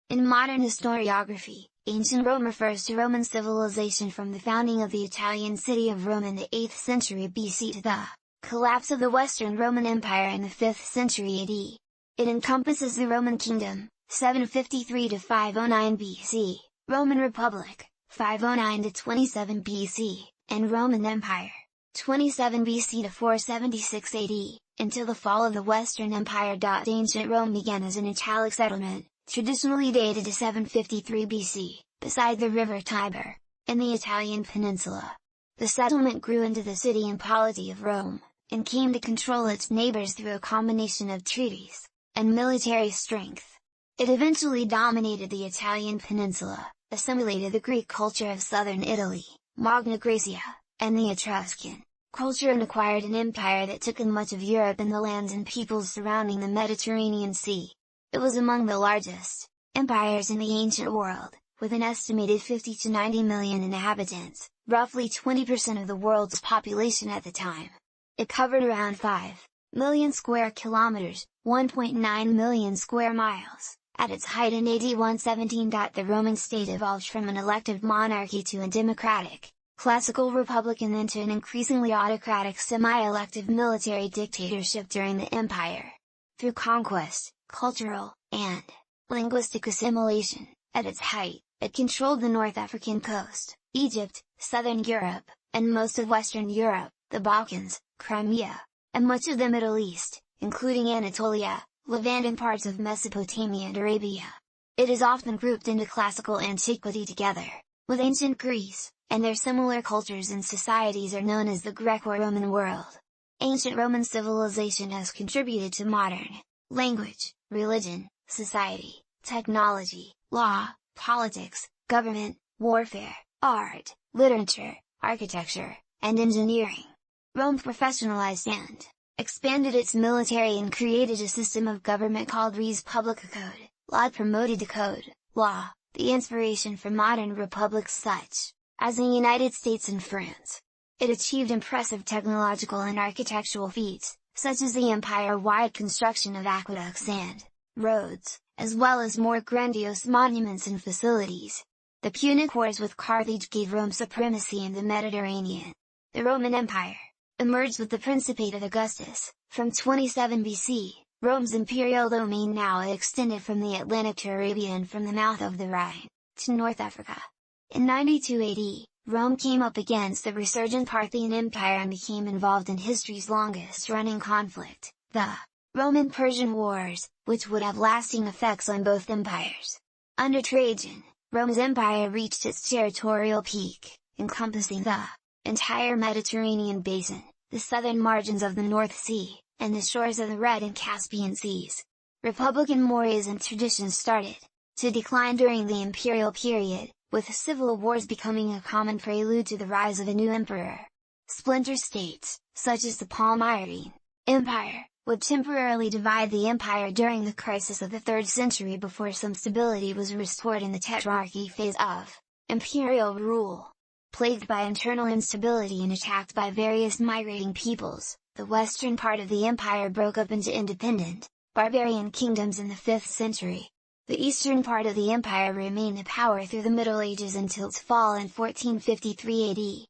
In modern historiography, ancient Rome refers to Roman civilization from the founding of the Italian city of Rome in the 8th century BC to the collapse of the Western Roman Empire in the 5th century AD. It encompasses the Roman Kingdom, 753 to 509 BC, Roman Republic, 509 to 27 BC, and Roman Empire, 27 BC to 476 AD, until the fall of the Western Empire. Ancient Rome began as an Italic settlement, traditionally dated to 753 BC, beside the river Tiber, in the Italian peninsula. The settlement grew into the city and polity of Rome, and came to control its neighbors through a combination of treaties and military strength. It eventually dominated the Italian peninsula, assimilated the Greek culture of southern Italy, Magna Graecia, and the Etruscan culture, and acquired an empire that took in much of Europe and the lands and peoples surrounding the Mediterranean Sea. It was among the largest empires in the ancient world, with an estimated 50 to 90 million inhabitants, roughly 20% of the world's population at the time. It covered around 5 million square kilometers, 1.9 million square miles, at its height in AD 117. The Roman state evolved from an elective monarchy to a democratic, classical republic, and then to an increasingly autocratic semi-elective military dictatorship during the empire. Through conquest, cultural, and linguistic assimilation, at its height, it controlled the North African coast, Egypt, southern Europe, and most of Western Europe, the Balkans, Crimea, and much of the Middle East, including Anatolia, Levant, and parts of Mesopotamia and Arabia. It is often grouped into classical antiquity together with ancient Greece, and their similar cultures and societies are known as the Greco-Roman world. Ancient Roman civilization has contributed to modern language, religion, society, technology, law, politics, government, warfare, art, literature, architecture, and engineering. Rome professionalized and expanded its military and created a system of government called res publica code, laud promoted to code, law, the inspiration for modern republics such as the United States and France. It achieved impressive technological and architectural feats, such as the empire-wide construction of aqueducts and roads, as well as more grandiose monuments and facilities. The Punic Wars with Carthage gave Rome supremacy in the Mediterranean. The Roman Empire emerged with the Principate of Augustus. From 27 BC, Rome's imperial domain now extended from the Atlantic to Arabia and from the mouth of the Rhine to North Africa. In 92 AD, Rome came up against the resurgent Parthian Empire and became involved in history's longest-running conflict, the Roman-Persian Wars, which would have lasting effects on both empires. Under Trajan, Rome's empire reached its territorial peak, encompassing the entire Mediterranean basin, the southern margins of the North Sea, and the shores of the Red and Caspian Seas. Republican mores and traditions started to decline during the imperial period, with civil wars becoming a common prelude to the rise of a new emperor. Splinter states, such as the Palmyrene Empire, would temporarily divide the empire during the crisis of the 3rd century before some stability was restored in the Tetrarchy phase of imperial rule. Plagued by internal instability and attacked by various migrating peoples, the western part of the empire broke up into independent, barbarian kingdoms in the 5th century. The eastern part of the empire remained in power through the Middle Ages until its fall in 1453 AD.